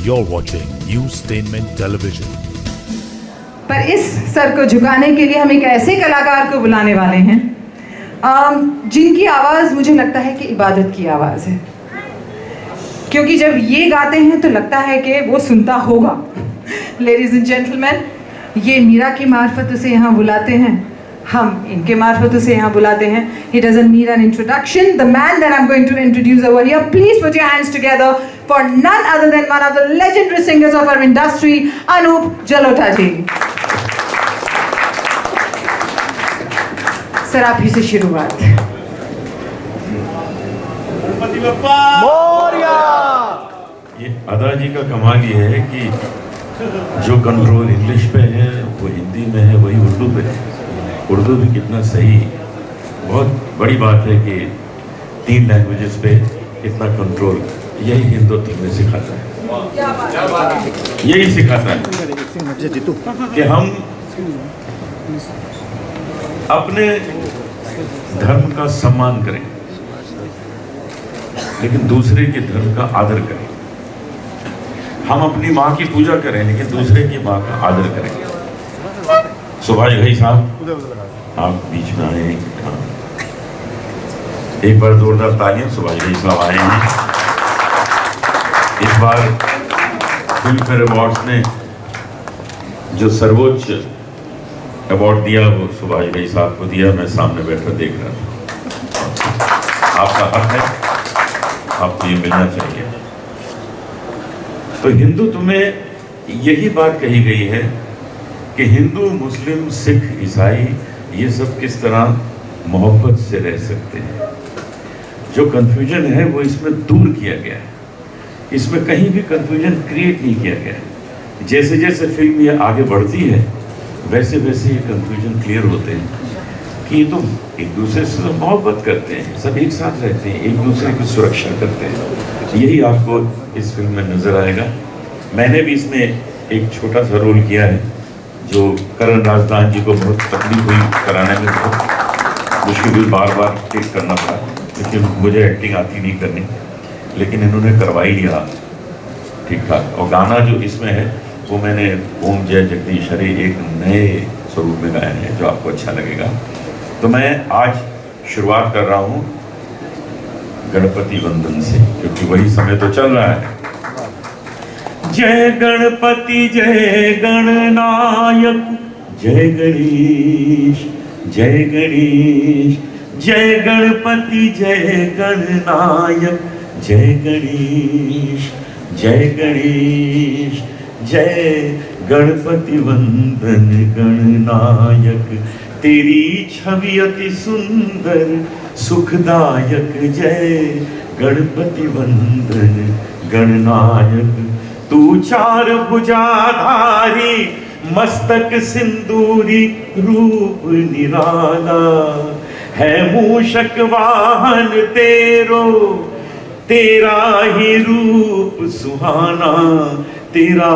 You're watching Newstainment Television. पर इस sir को झुकाने के लिए हम एक ऐसे कलाकार को बुलाने वाले हैं जिनकी आवाज़ मुझे लगता है कि इबादत की आवाज़ है, क्योंकि जब ये गाते हैं तो लगता है कि वो सुनता होगा। लेडीज एंड जेंटलमैन, ये मीरा की मार्फत उसे यहाँ बुलाते हैं, हम इनके मार्फत उसे यहाँ बुलाते हैं। He doesn't need an introduction. The man that I'm going to introduce over here, please put your hands together for none other than one of the legendary singers of our industry, Anup Jalota ji. Sir आप ही से शुरुआत। ये अदा जी का कमाल ये है कि जो कंट्रोल इंग्लिश पे है वो हिंदी में है, वही उर्दू पे है। उर्दू भी कितना सही, बहुत बड़ी बात है कि 3 लैंग्वेजेस पे इतना कंट्रोल, यही हिंदुत्व में सिखाता है, यही सिखाता है कि हम अपने धर्म का सम्मान करें लेकिन दूसरे के धर्म का आदर करें। हम अपनी माँ की पूजा करें लेकिन दूसरे की माँ का आदर करें। सुभाष घई साहब आप बीच में आए हैं, एक बार जोरदार तालियां। सुभाष घई साहब आए हैं। इस बार फिल्म फेयर अवार्ड्स ने जो सर्वोच्च अवार्ड दिया वो सुभाष घई साहब को दिया। मैं सामने बैठकर देख रहा था। आपका हक है, आपको ये मिलना चाहिए। तो हिंदुत्व में यही बात कही गई है कि हिंदू, मुस्लिम, सिख, ईसाई ये सब किस तरह मोहब्बत से रह सकते हैं। जो कंफ्यूजन है वो इसमें दूर किया गया है, इसमें कहीं भी कंफ्यूजन क्रिएट नहीं किया गया है। जैसे जैसे फिल्म ये आगे बढ़ती है वैसे वैसे ये कंफ्यूजन क्लियर होते हैं कि तो एक दूसरे से तो मोहब्बत करते हैं, सब एक साथ रहते हैं, एक दूसरे की सुरक्षा करते हैं। यही आपको इस फिल्म में नजर आएगा। मैंने भी इसमें एक छोटा सा रोल किया है जो करण राजदान जी को बहुत तकलीफ हुई कराने में, बहुत मुश्किल भी बार बार टेक करना पड़ा क्योंकि मुझे एक्टिंग आती नहीं करनी, लेकिन इन्होंने करवाई लिया ठीक ठाक। और गाना जो इसमें है वो मैंने ओम जय जगदीश हरे एक नए स्वरूप में गाया है जो आपको अच्छा लगेगा। तो मैं आज शुरुआत कर रहा हूँ गणपति वंदन से, क्योंकि वही समय तो चल रहा है। जय गणपति जय गणनायक जय गणेश जय गणेश, जय गणपति जय गणनायक जय गणेश जय गणेश, जय गणपति वंदन गणनायक, तेरी छवि अति सुंदर सुखदायक। जय गणपति वंदन गणनायक, तू 4 भुजाधारी मस्तक सिंदूरी रूप निराला है, मूषक वाहन तेरा ही रूप सुहाना, तेरा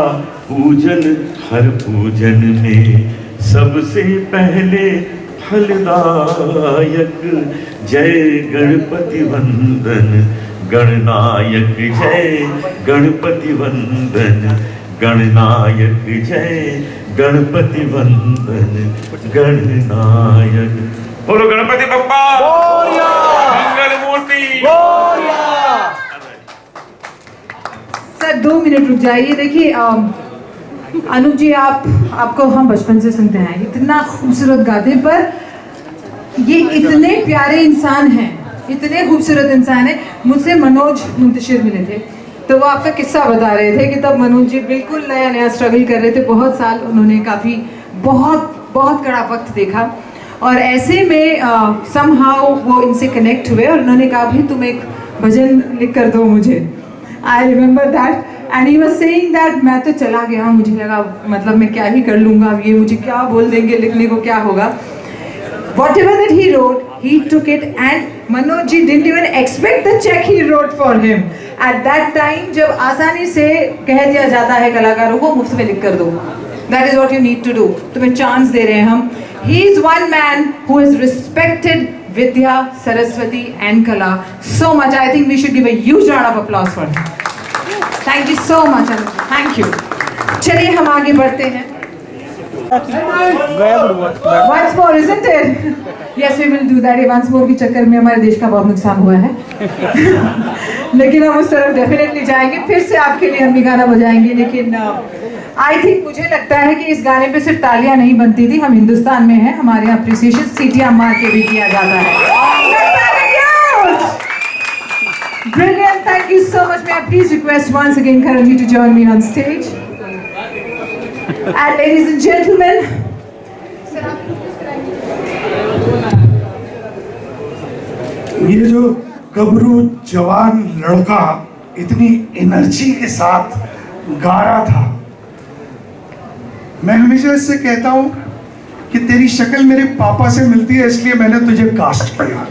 पूजन हर पूजन में सबसे पहले फलदायक। जय गणपति वंदन गणनायक, जय गणपति वंदन गणनायक, जय गणपति वंदन गणनायक। बोलो गणपति बप्पा मंगल मूर्ति। सर 2 मिनट रुक जाइए। देखिए अनूप जी, आपको हम बचपन से सुनते हैं, इतना खूबसूरत गाते, पर ये इतने प्यारे इंसान हैं, इतने खूबसूरत इंसान हैं। मुझसे मनोज मुंतशिर मिले थे तो वो आपका किस्सा बता रहे थे कि तब मनोज जी बिल्कुल नया स्ट्रगल कर रहे थे। बहुत साल उन्होंने काफ़ी बहुत कड़ा वक्त देखा और ऐसे में समहाउ वो इनसे कनेक्ट हुए और उन्होंने कहा भाई तुम एक भजन लिख कर दो मुझे। I remember that and he was saying that मैं तो चला गया, मुझे लगा मतलब मैं क्या ही कर लूँगा, ये मुझे क्या बोल देंगे, लिखने को क्या होगा। Whatever that he wrote, he took it and Manoj ji didn't even expect the check he wrote for him. At that time, जब आसानी से कह दिया जाता है कलाकारों को मुफ्त में लिख कर दो, that is what you need to do. तुम्हें चांस दे रहे हैं हम। He is one man who has respected Vidya, Saraswati and Kala so much. I think we should give a huge round of applause for him. Thank you so much Anuj, thank you. चलिए हम आगे बढ़ते हैं। Once more, isn't it? Yes, we will do that. ये once more के चक्कर में हमारे देश का बहुत नुकसान हुआ है। लेकिन हम उस तरफ डेफिनेटली जाएंगे। फिर से आपके लिए हम ये गाना बजाएंगे, लेकिन आई थिंक मुझे लगता है कि इस गाने पे सिर्फ तालियां नहीं बनती थी। हम हिंदुस्तान में हैं, हमारे यहाँ अप्रिसिएशन सीटियां मार के भी किया जाता है। Brilliant, thank you so much. May I please request once again Karan ji to join me on stage. And ladies and gentlemen, ये जो गबरू जवान लड़का इतनी एनर्जी के साथ गा रहा था, मैं हमेशा इससे कहता हूं कि तेरी शक्ल मेरे पापा से मिलती है, इसलिए मैंने तुझे कास्ट किया।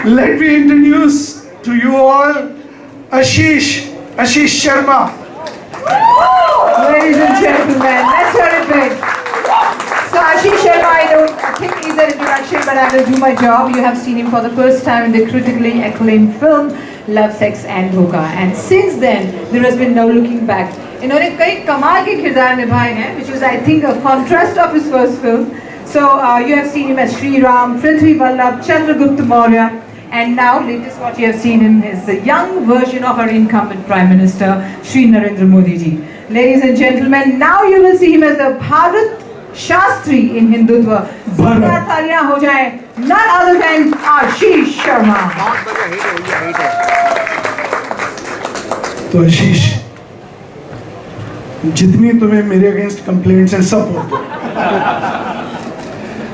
Let me introduce to you all Ashish Sharma. ladies and gentlemen, let's hear it big. So Ashish Sharma, I think he's an introduction, but I will do my job. You have seen him for the first time in the critically acclaimed film Love, Sex and Dhoka, and since then there has been no looking back. इन्होंने कई कमाल के किरदार निभाए हैं, which is I think a contrast of his first film. So you have seen him as Sri Ram, Prithvi Vallabh, Chandragupta Maurya, and now latest what you have seen him is the young version of our incumbent Prime Minister Shri Narendra Modi ji. Ladies and gentlemen, now you will see him as the Bharat Shastri in Hindutva. जोरदार तालियां हो जाए, none other than Ashish Sharma. तो आशीष, जितनी तुम्हें मेरे against complaints हैं सब बोल दो।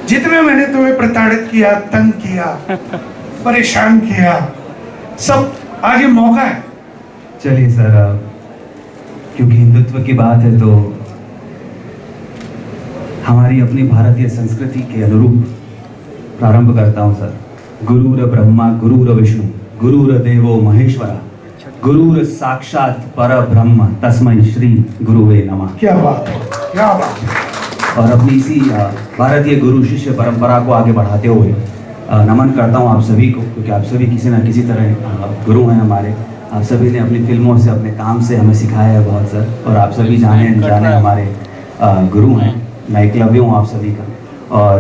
जितने मैंने तुम्हें प्रताड़ित किया, तंग किया, परेशान किया, सब आज ये मौका है। चलिए सर, क्योंकि हिंदुत्व की बात है तो हमारी अपनी भारतीय संस्कृति के अनुरूप प्रारंभ करता हूँ सर। गुरुर ब्रह्मा गुरुर विष्णु गुरुर देवो महेश्वरा गुरुर साक्षात पर ब्रह्म तस्मै श्री गुरुवे नमः। क्या बात है, क्या बात है। और अपनी इसी भारतीय गुरु शिष्य परंपरा को आगे बढ़ाते हुए नमन करता हूँ आप सभी को, क्योंकि आप सभी किसी न किसी तरह गुरु हैं हमारे। आप सभी ने अपनी फिल्मों से, अपने काम से हमें सिखाया है बहुत सर, और आप सभी जाने अनजाने हमारे गुरु हैं। मैं एकलव्य हूँ आप सभी का। और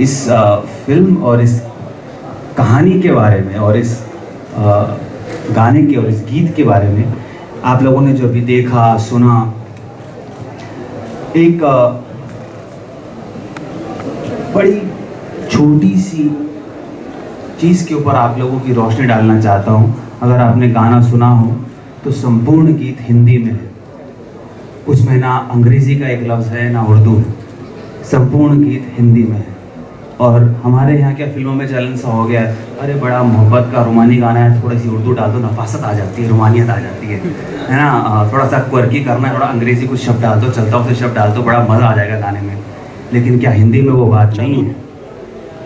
इस फिल्म और इस कहानी के बारे में और इस गाने के और इस गीत के बारे में आप लोगों ने जो भी देखा सुना, एक बड़ी छोटी सी चीज़ के ऊपर आप लोगों की रोशनी डालना चाहता हूँ। अगर आपने गाना सुना हो तो संपूर्ण गीत हिंदी में है, उसमें ना अंग्रेज़ी का एक लफ्ज़ है ना उर्दू है, संपूर्ण गीत हिंदी में है। और हमारे यहाँ क्या फिल्मों में चलन सा हो गया है, अरे बड़ा मोहब्बत का रोमानी गाना है, थोड़ी सी उर्दू डाल दो, नफासत आ जाती है, रोमानियत आ जाती है ना। थोड़ा सा क्वर्की करना है, थोड़ा अंग्रेज़ी कुछ शब्द डाल दो, चलता हुआ शब्द डाल दो, बड़ा मज़ा आ जाएगा गाने में। लेकिन क्या हिंदी में वो बात नहीं है?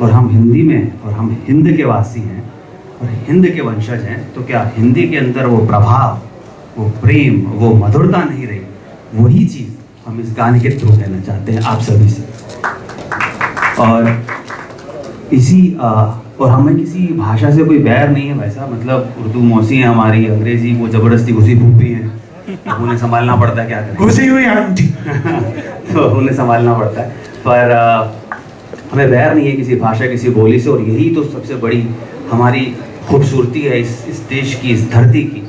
और हम हिंदी में, और हम हिंद के वासी हैं और हिंद के वंशज हैं, तो क्या हिंदी के अंदर वो प्रभाव, वो प्रेम, वो मधुरता नहीं रही? वही चीज़ हम इस गाने के थ्रू कहना चाहते हैं आप सभी से। और इसी और हमें किसी भाषा से कोई बैर नहीं है वैसा, मतलब उर्दू मौसी है हमारी, अंग्रेज़ी वो ज़बरदस्ती घुसी फूफी है, उन्हें संभालना पड़ता है, क्या करें, घुसी हुई आंटी। तो उन्हें संभालना पड़ता है। पर हमें बैर नहीं है किसी भाषा, किसी बोली से। और यही तो सबसे बड़ी हमारी खूबसूरती है इस देश की, इस धरती की,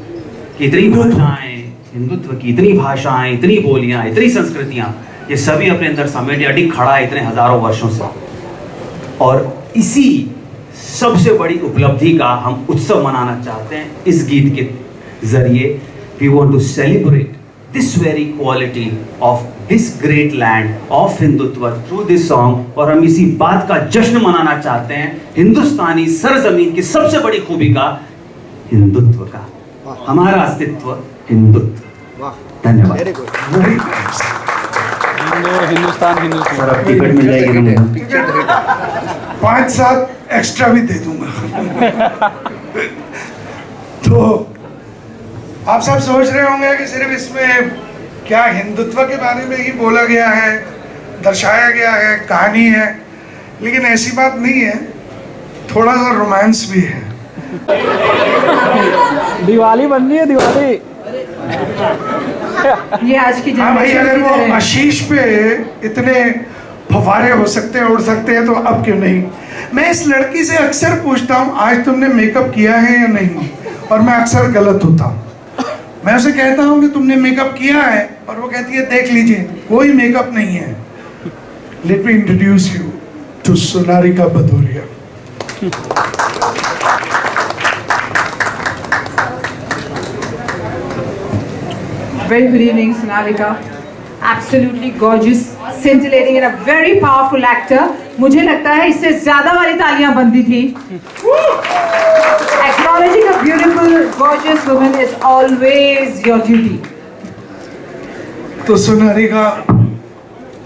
कि इतनी भाषाएँ, हिंदुत्व की इतनी भाषाएँ, इतनी बोलियाँ, इतनी संस्कृतियाँ, ये सभी अपने अंदर समेटे अडिग खड़ा है इतने हज़ारों वर्षों से। और इसी सबसे बड़ी उपलब्धि का हम उत्सव मनाना चाहते हैं इस गीत के ज़रिए। We want to celebrate this very quality of this great land of Hindutva through this song. और हम इसी बात का जश्न मनाना चाहते हैं, हिंदुस्तानी सरजमीन की सबसे बड़ी खूबी का, हिंदुत्व का। हमारा अस्तित्व हिंदुत्व। धन्यवाद। हिंदुस्तान सर अब टिकट मिल जाएगी ना मुझे? 5-7 एक्स्ट्रा भी दे दूंगा। तो आप सब सोच रहे होंगे कि सिर्फ इसमें क्या हिंदुत्व के बारे में ही बोला गया है, दर्शाया गया है, कहानी है, लेकिन ऐसी बात नहीं है, थोड़ा सा रोमांस भी है। दिवाली बन रही है, दिवाली। ये आज की हाँ भाई, जनरेशन अगर की वो तरह है। आशीष पे इतने फव्वारे हो सकते हैं, उड़ सकते हैं, तो अब क्यों नहीं। मैं इस लड़की से अक्सर पूछता हूँ आज तुमने मेकअप किया है या नहीं, और मैं अक्सर गलत होता हूँ। मैं उसे कहता हूँ कि तुमने मेकअप किया है, और वो कहती है देख लीजिए कोई मेकअप नहीं है। Let me introduce you to Sonarika Bhadoria. Very good evening, Sonalika. Absolutely gorgeous, scintillating and a very powerful actor. मुझे लगता है इससे ज्यादा वाली तालियां बनती थी. Acknowledging a beautiful, gorgeous woman is always your duty. तो सोनारिका,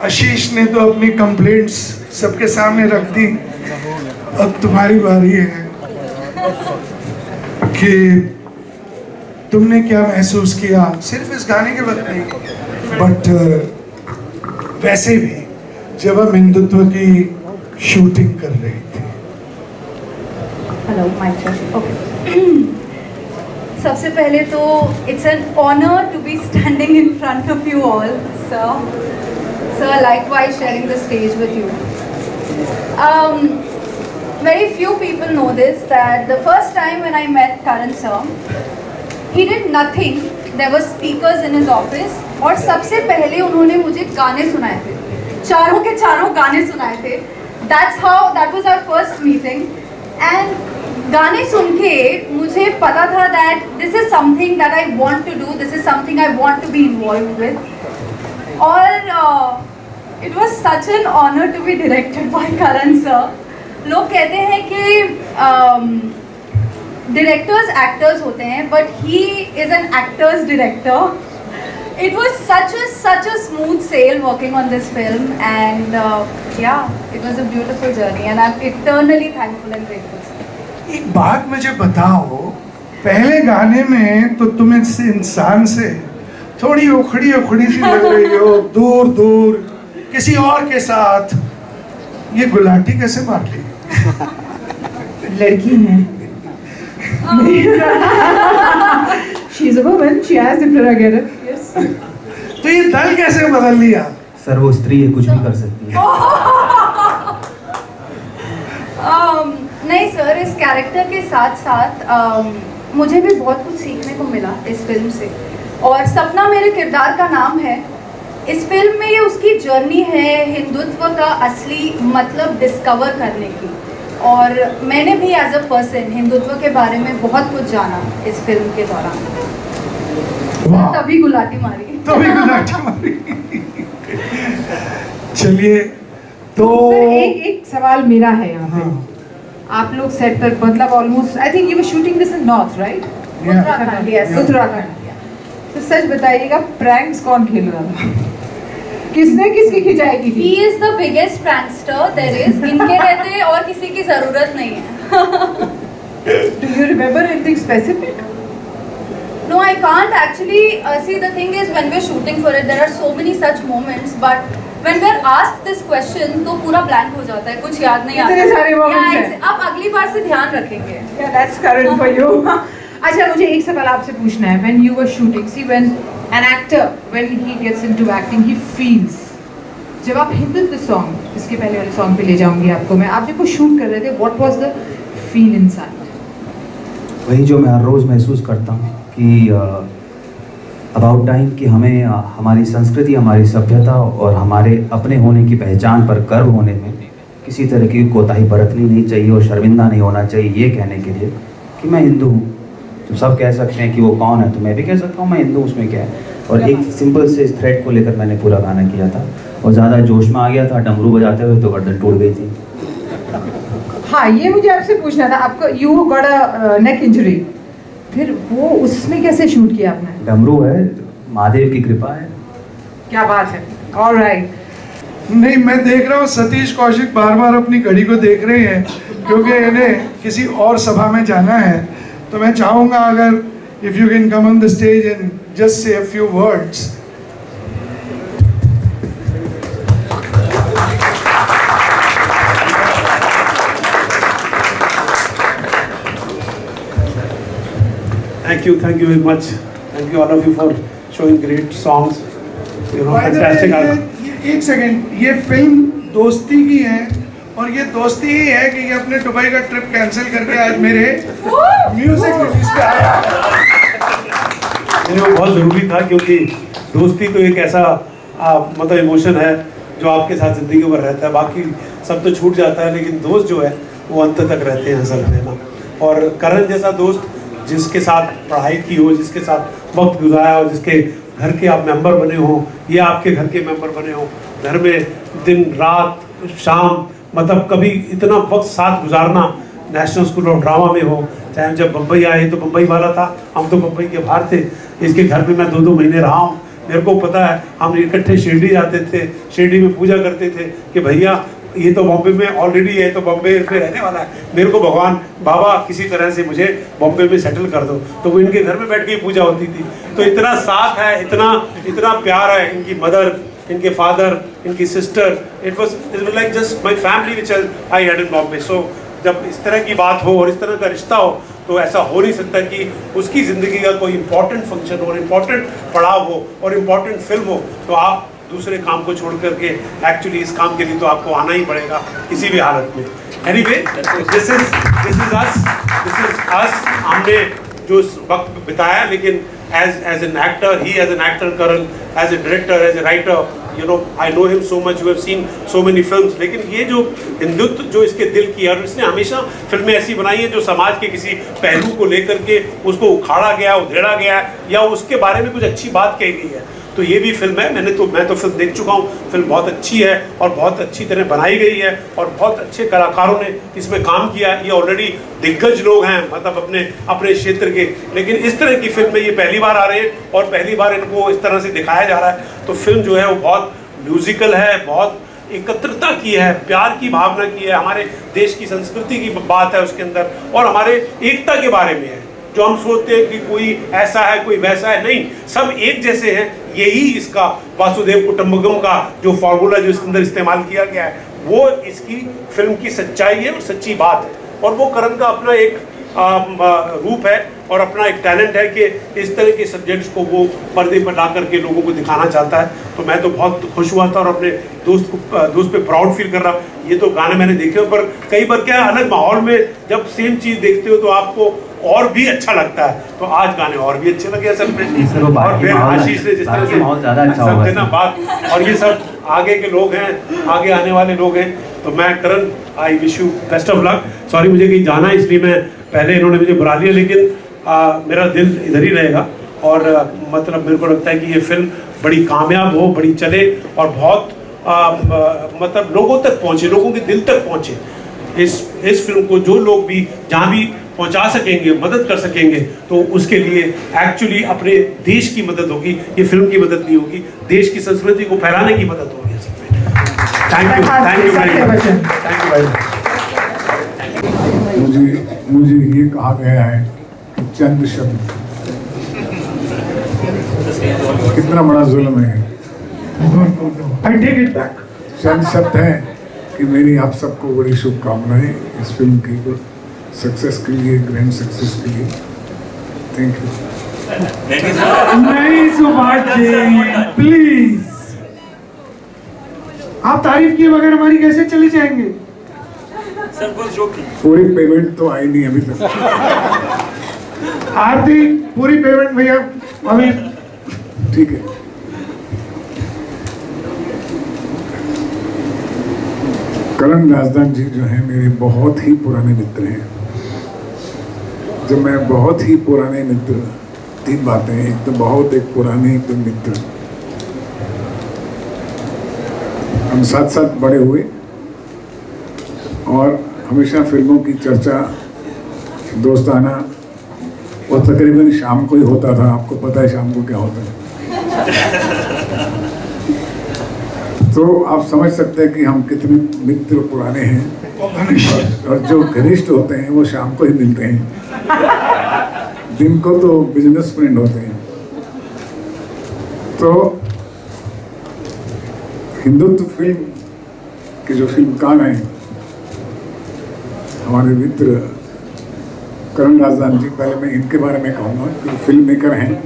आशीष ने तो अपनी कंप्लेंट्स सबके सामने रख दी, अब तुम्हारी बारी है कि तुमने क्या महसूस किया, सिर्फ इस गाने के वक्त नहीं, बट वैसे भी जब हम हिंदुत्व की शूटिंग कर रही थी। Hello mic check. ओके, सबसे पहले तो it's an honour to be standing in front of you all sir, likewise sharing the stage with you. Very few people know this, that the first time when I met Karan sir, he did nothing. There were speakers in his office, और सबसे पहले उन्होंने मुझे गाने सुनाए थे, चारों के चारों गाने सुनाए थे। that was our first meeting, and गाने सुन के मुझे पता था that this is something that I want to do, this is something I want to be involved with, और it was such an honor to be directed by Karan sir. लोग कहते हैं कि directors actors होते हैं, but he is an actor's director. It was such a smooth sail working on this film, and yeah, it was a beautiful journey, and I'm eternally thankful and grateful. एक बात मुझे बताओ, पहले गाने में तो तुम इस इंसान से थोड़ी उखड़ी उखड़ी सी लग रही हो, दूर दूर किसी और के साथ, ये गुलाटी कैसे मार ली? लड़की है. She is a woman. She has the prerogative. Yes. तो ये दल कैसे बदल लिया? सर वो स्त्री है, कुछ भी कर सकती है। नहीं सर, इस कैरेक्टर के साथ साथ मुझे भी बहुत कुछ सीखने को मिला इस फिल्म से, और सपना मेरे किरदार का नाम है। इस फिल्म में ये उसकी जर्नी है हिंदुत्व का असली मतलब डिस्कवर करने की, और मैंने भी एज अ पर्सन हिंदुत्व के बारे में बहुत कुछ जाना इस फिल्म के दौरान। तभी गुलाटी मारी। चलिए तो सर, एक सवाल मेरा है यहाँ पे. आप लोग सेट पर मतलब almost I think you were shooting this in north, right? Uttarakhand, yes. Uttarakhand. तो सच बताइएगा, प्रैंक्स कौन खेल रहा था? किसने किसकी खिंचाई की He थी? is the biggest prankster there is. इनके रहते और किसी की जरूरत नहीं है। Do you remember anything specific? No, I can't actually. See, the thing is, when we're shooting for it, there are so many such moments. But when we're asked this question, तो पूरा blank हो जाता है, कुछ याद नहीं आता। इतने सारे moments हैं। अब अगली बार से ध्यान रखेंगे। Yeah, that's current for you. अच्छा, मुझे एक सवाल आपसे पूछना है. When you were shooting, see, when an actor, when he gets into acting, he feels. जब आप हिंदुत्व सॉन्ग, इसके पहले वाले सॉन्ग पे ले जाऊंगी आपको मैं, आप जब वो शूट कर रहे थे, what was the feel inside? वही जो मैं हर रोज़ महसूस करता हूँ कि अबाउट टाइम कि हमें हमारी संस्कृति, हमारी सभ्यता और हमारे अपने होने की पहचान पर गर्व होने में किसी तरह की कोताही बरतनी नहीं चाहिए और शर्मिंदा नहीं होना चाहिए ये कहने के लिए कि मैं हिंदू हूँ। तो सब कह सकते हैं कि वो कौन है, तो मैं भी कह सकता हूँ मैं हिंदू, उसमें क्या है। और एक सिंपल से थ्रेड को लेकर मैंने पूरा गाना किया था, और ज़्यादा जोश में आ गया था डमरू बजाते हुए, तो गर्दन टूट गई थी। हाँ, ये मुझे आपसे पूछना था. आपको you got a neck injury, फिर वो उसमें कैसे शूट किया आपने? डमरू है, महादेव की कृपा है। क्या बात है. ऑलराइट. नहीं, मैं देख रहा हूँ सतीश कौशिक बार बार अपनी घड़ी को देख रहे हैं, क्योंकि इन्हें किसी और सभा में जाना है। तो मैं चाहूँगा अगर if you can come on the stage and just say a few words. Thank you very much. Thank you all of you for showing great songs. You know, By the way, fantastic album. एक second, ये film दोस्ती की है और ये दोस्ती ही है कि ये अपने दुबई का ट्रिप कैंसिल करके आज मेरे म्यूजिक रिलीज पे आया। वो बहुत ज़रूरी था, क्योंकि दोस्ती तो एक ऐसा मतलब इमोशन है जो आपके साथ ज़िंदगी भर रहता है। बाकी सब तो छूट जाता है, लेकिन दोस्त जो है वो अंत तक रहते हैं असल में ना। और करण जैसा दोस्त जिसके साथ पढ़ाई की हो, जिसके साथ वक्त गुजारा हो, जिसके घर के आप मेंबर बने हो, ये आपके घर के मेंबर बने हो, घर में दिन रात शाम मतलब कभी इतना वक्त साथ गुजारना, नेशनल स्कूल ऑफ ड्रामा में हो, चाहे जब बम्बई आए तो बम्बई वाला था, हम तो बम्बई के बाहर थे, इसके घर में मैं 2-2 महीने रहा हूँ। मेरे को पता है, हम इकट्ठे शिरडी जाते थे, शिरडी में पूजा करते थे कि भैया ये तो बॉम्बे में ऑलरेडी है, तो बॉम्बे में रहने वाला है, मेरे को भगवान बाबा किसी तरह से मुझे बॉम्बे में सेटल कर दो। तो वो इनके घर में बैठ के ही पूजा होती थी। तो इतना साथ है, इतना प्यार है, इनकी मदर, इनके फादर, इनकी sister, it was like just my family which I had in Bombay. So जब इस तरह की बात हो और इस तरह का रिश्ता हो, तो ऐसा हो नहीं सकता कि उसकी ज़िंदगी का कोई इंपॉर्टेंट फंक्शन हो, इम्पॉर्टेंट पड़ाव हो और इम्पॉर्टेंट फिल्म हो, तो आप दूसरे काम को छोड़ करके एक्चुअली इस काम के लिए तो आपको आना ही पड़ेगा किसी भी हालत में। Anyway, this is us. हमने जो वक्त बिताया, लेकिन एज एन एक्टर, ही as an actor, Karan as a director, as a writer, you know, I know him so much, you have seen so many films. लेकिन ये जो हिंदुत्व जो इसके दिल की है, और इसने हमेशा फिल्में ऐसी बनाई है जो समाज के किसी पहलू को लेकर के उसको उखाड़ा गया, उधेड़ा गया, या उसके बारे में कुछ अच्छी बात कही गई है। तो ये भी फिल्म है, मैं तो फिल्म देख चुका हूँ। फिल्म बहुत अच्छी है और बहुत अच्छी तरह बनाई गई है और बहुत अच्छे कलाकारों ने इसमें काम किया। ये ऑलरेडी दिग्गज लोग हैं, मतलब अपने क्षेत्र के, लेकिन इस तरह की फिल्म में ये पहली बार आ रहे हैं और पहली बार इनको इस तरह से दिखाया जा रहा है। तो फिल्म जो है वो बहुत म्यूजिकल है, बहुत एकत्रता की है, प्यार की भावना की है, हमारे देश की संस्कृति की बात है उसके अंदर, और हमारे एकता के बारे में है। जो हम सोचते हैं कि कोई ऐसा है कोई वैसा है, नहीं, सब एक जैसे हैं। यही इसका वासुदेव कुटुंबकम का जो फॉर्मूला जो इसके अंदर इस्तेमाल किया गया है, वो इसकी फिल्म की सच्चाई है और सच्ची बात है। और वो करण का अपना एक रूप है और अपना एक टैलेंट है कि इस तरह के सब्जेक्ट्स को वो पर्दे पर ला करके लोगों को दिखाना चाहता है। तो मैं तो बहुत खुश हुआ था और अपने दोस्त पे प्राउड फील कर रहा। ये तो गाने मैंने देखे हो, पर कई बार क्या अलग माहौल में जब सेम चीज़ देखते हो तो आपको और भी अच्छा लगता है। तो आज गाने और भी अच्छे लगे असल में। और फिर आशीष ने जिस तरह से समझे ना बात, और ये सब आगे के लोग हैं, आगे आने वाले लोग हैं। तो मैं Karan, I wish you best of luck. Sorry मुझे कहीं जाना है, इसलिए मैं पहले इन्होंने मुझे बुला लिया, लेकिन मेरा दिल इधर ही रहेगा। और मतलब मेरे को लगता है कि ये फिल्म बड़ी कामयाब हो, बड़ी चले और बहुत मतलब लोगों तक पहुँचे, लोगों के दिल तक पहुँचे। इस फिल्म को जो लोग भी जहाँ भी पहुंचा सकेंगे, मदद कर सकेंगे, तो उसके लिए एक्चुअली अपने देश की मदद होगी। ये फिल्म की मदद नहीं होगी, देश की संस्कृति को फैलाने की मदद होगी। Thank you very much. मुझे ये कहा गया है कि चंद शब्द, कितना बड़ा जुल्म है। I take it back. चंद शब्द हैं कि मेरी आप सबको बड़ी शुभकामनाएं इस फिल्म की सक्सेस के लिए, ग्रैंड सक्सेस के लिए। Thank you. नहीं सुभाष जी, प्लीज, आप तारीफ किए बगैर हमारी कैसे चले जाएंगे? पूरी पेमेंट तो आई नहीं अभी तक। आरती पूरी पेमेंट भैया अभी। ठीक है। करण राजदान जी जो हैं मेरे बहुत ही पुराने मित्र हैं। जब मैं बहुत ही पुराने मित्र, 3 बातें, एक तो बहुत एक पुराने तो मित्र, हम साथ साथ बड़े हुए और हमेशा फिल्मों की चर्चा दोस्ताना वो तकरीबन शाम को ही होता था। आपको पता है शाम को क्या होता है। तो आप समझ सकते हैं कि हम कितने मित्र पुराने हैं। और जो घनिष्ठ होते हैं वो शाम को ही मिलते हैं, दिन को तो बिजनेस फ्रेंड होते हैं। तो हिंदुत्व फिल्म के जो फिल्मकार हैं, हमारे मित्र करण राजदान जी, पहले मैं इनके बारे में कहूँगा कि फिल्म मेकर हैं।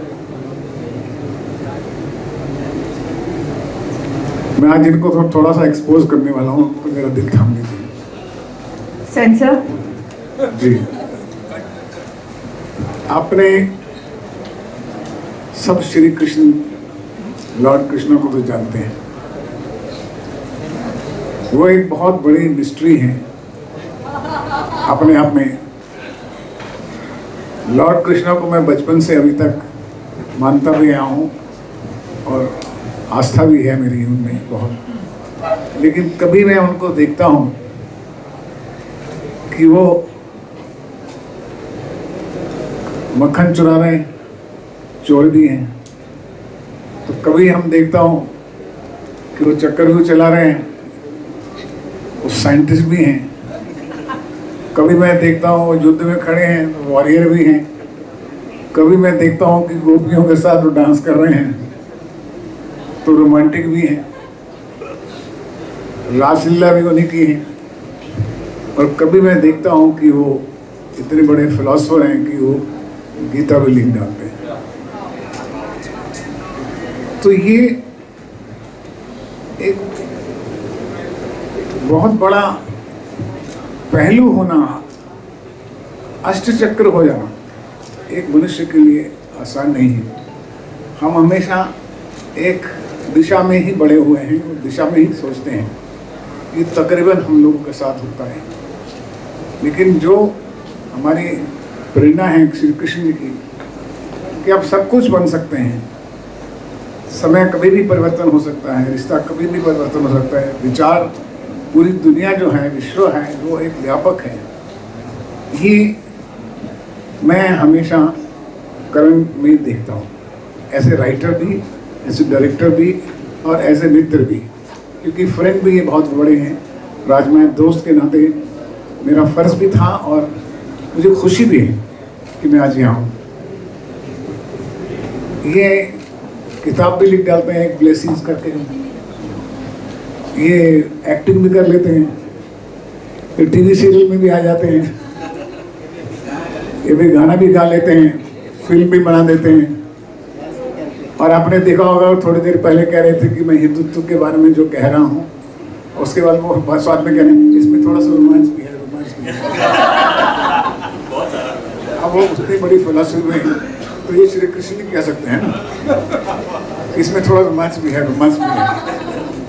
मैं आज इनको थोड़ा सा एक्सपोज करने वाला हूँ, तो मेरा दिल थाम लीजिए। सेंसर जी, आपने सब श्री कृष्ण, लॉर्ड कृष्ण को तो जानते हैं। वो एक बहुत बड़ी मिस्ट्री है अपने आप में। लॉर्ड कृष्ण को मैं बचपन से अभी तक मानता भी आया हूँ और आस्था भी है मेरी उनमें बहुत। लेकिन कभी मैं उनको देखता हूँ कि वो मक्खन चुरा रहे हैं, चोर भी हैं। तो कभी हम देखता हूँ कि वो चक्रव्यूह चला रहे हैं, वो साइंटिस्ट भी हैं। कभी मैं देखता हूँ वो युद्ध में खड़े हैं, वॉरियर भी हैं। कभी मैं देखता हूँ कि गोपियों के साथ वो डांस कर रहे हैं, तो रोमांटिक भी हैं। रासलीला भी उन्हीं की है। और कभी मैं देखता हूँ कि वो इतने बड़े फिलोसोफर हैं कि वो गीता भी लिख डालते हैं। तो ये एक बहुत बड़ा पहलू होना, अष्टचक्र हो जाना एक मनुष्य के लिए आसान नहीं है। हम हमेशा एक दिशा में ही बड़े हुए हैं, उस दिशा में ही सोचते हैं। ये तकरीबन हम लोगों के साथ होता है। लेकिन जो हमारी प्रेरणा है श्री कृष्ण जी की कि आप सब कुछ बन सकते हैं, समय कभी भी परिवर्तन हो सकता है, रिश्ता कभी भी परिवर्तन हो सकता है, विचार, पूरी दुनिया जो है, विश्व है, वो एक व्यापक है। ये मैं हमेशा करण में देखता हूँ, ऐसे राइटर भी, ऐसे डायरेक्टर भी और ऐसे मित्र भी, क्योंकि फ्रेंड भी ये बहुत बड़े हैं। राजमय दोस्त के नाते मेरा फर्ज भी था और मुझे खुशी भी है कि मैं आज यहाँ हूँ। ये किताब भी लिख डालते हैं एक ब्लेसिंग्स करके, ये एक्टिंग भी कर लेते हैं, ये टीवी सीरियल में भी आ जाते हैं, ये भी गाना भी गा लेते हैं, फिल्म भी बना देते हैं। और आपने देखा होगा थोड़ी देर पहले कह रहे थे कि मैं हिंदुत्व के बारे में जो कह रहा हूँ, उसके बाद वो बाद में कह रहे हैं इसमें थोड़ा सा रोमांस भी है, रोमांस भी है। अब वो उतनी बड़ी फिलॉसफी में तो ये श्री कृष्ण ही कह सकते हैं ना, इसमें थोड़ा रोमांस भी है, रोमांस भी है।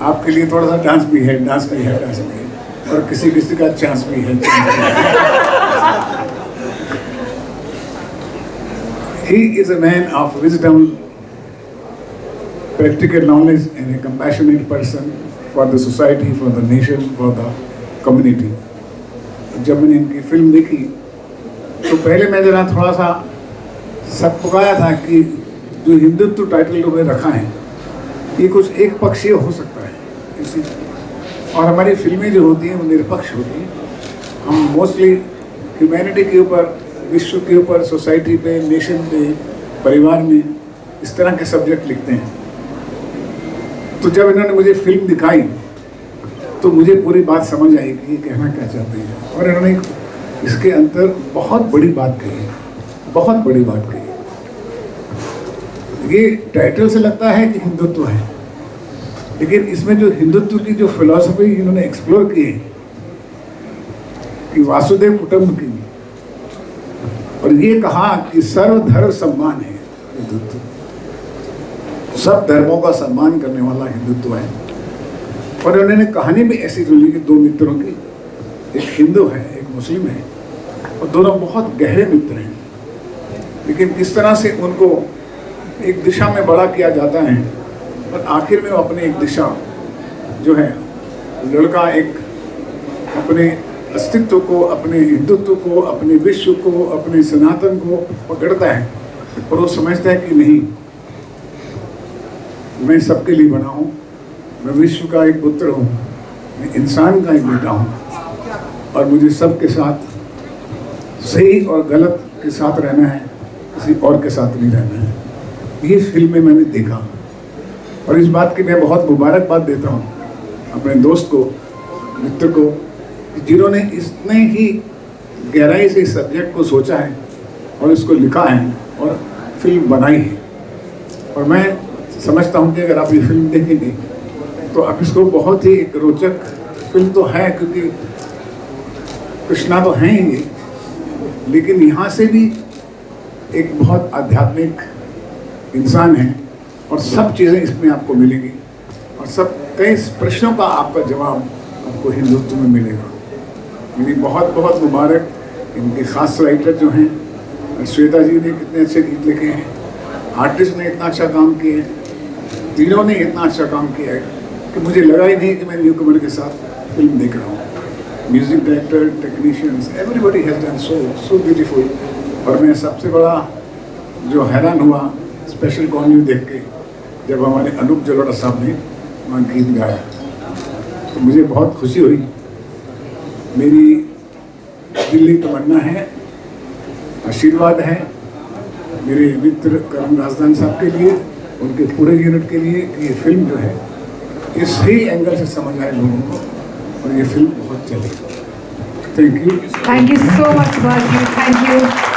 आपके लिए थोड़ा सा डांस भी है, डांस भी है, डांस भी है, और किसी किसी का चांस भी है, चांस भी है। He is a man of wisdom, practical knowledge and a compassionate person for the society, for the nation, for the community. जब मैंने इनकी फिल्म देखी तो पहले मैं जरा थोड़ा सा सब पुकारा था कि जो हिंदुत्व टाइटल उन्हें रखा है ये कुछ एक पक्षीय हो सकता है इसी। और हमारी फिल्में जो होती हैं वो निरपक्ष होती हैं। हम मोस्टली ह्यूमैनिटी के ऊपर, विश्व के ऊपर, सोसाइटी पे, नेशन पे, परिवार में इस तरह के सब्जेक्ट लिखते हैं। तो जब इन्होंने मुझे फिल्म दिखाई तो मुझे पूरी बात समझ आई कि ये कहना क्या चाहते हैं। और इन्होंने इसके अंदर बहुत बड़ी बात कही है, बहुत बड़ी बात कही है। ये टाइटल से लगता है कि हिंदुत्व है, लेकिन इसमें जो हिंदुत्व की जो फिलॉसफी इन्होंने एक्सप्लोर की है कि वासुदेव कुटुंबकम, और ये कहा कि सर्वधर्म सम्मान है हिंदुत्व, सब धर्मों का सम्मान करने वाला हिंदुत्व है। और उन्होंने कहानी भी ऐसी सुनी कि दो मित्रों की, एक हिंदू है, एक मुस्लिम है, और दोनों बहुत गहरे मित्र हैं। लेकिन किस तरह से उनको एक दिशा में बड़ा किया जाता है और आखिर में वो अपने एक दिशा जो है, लड़का एक अपने अस्तित्व को, अपने हिंदुत्व को, अपने विश्व को, अपने सनातन को पकड़ता है और वो समझता है कि नहीं, मैं सबके लिए बना हूँ, मैं विश्व का एक पुत्र हूँ, मैं इंसान का एक बेटा हूँ और मुझे सबके साथ सही और गलत के साथ रहना है, किसी और के साथ नहीं रहना है। ये फिल्म में मैंने देखा और इस बात की मैं बहुत मुबारकबाद देता हूँ अपने दोस्त को, मित्र को, जिन्होंने इतने ही गहराई से इस सब्जेक्ट को सोचा है और इसको लिखा है और फिल्म बनाई है। और मैं समझता हूँ कि अगर आप ये फिल्म देखेंगे तो आप इसको बहुत ही एक रोचक फिल्म तो है, क्योंकि कृष्णा तो हैं ही, लेकिन यहाँ से भी एक बहुत आध्यात्मिक इंसान है और सब चीज़ें इसमें आपको मिलेंगी और सब कई प्रश्नों का आपका जवाब आपको हिंदुत्व में मिलेगा। मेरी बहुत बहुत मुबारक इनके खास राइटर जो हैं, श्वेता जी ने कितने अच्छे गीत लिखे हैं, आर्टिस्ट ने इतना अच्छा काम किया है, तीनों ने इतना अच्छा काम किया है कि मुझे लगा ही नहीं कि मैं न्यू कमर के साथ फिल्म देख रहा हूँ। Music director, technicians, everybody has done so beautiful. और मैं सबसे बड़ा जो हैरान हुआ स्पेशल कॉमेडी देख के, जब हमारे अनूप जलोटा साहब ने वहाँ गीत गाया तो मुझे बहुत खुशी हुई। मेरी दिल्ली तमन्ना है, आशीर्वाद है मेरे मित्र करण राजदान साहब के लिए, उनके पूरे यूनिट के लिए कि ये फिल्म जो है ये सही एंगल से समझ आए लोगों को और ये फिल्म बहुत चले। Thank you so much, Subhash ji. Thank you.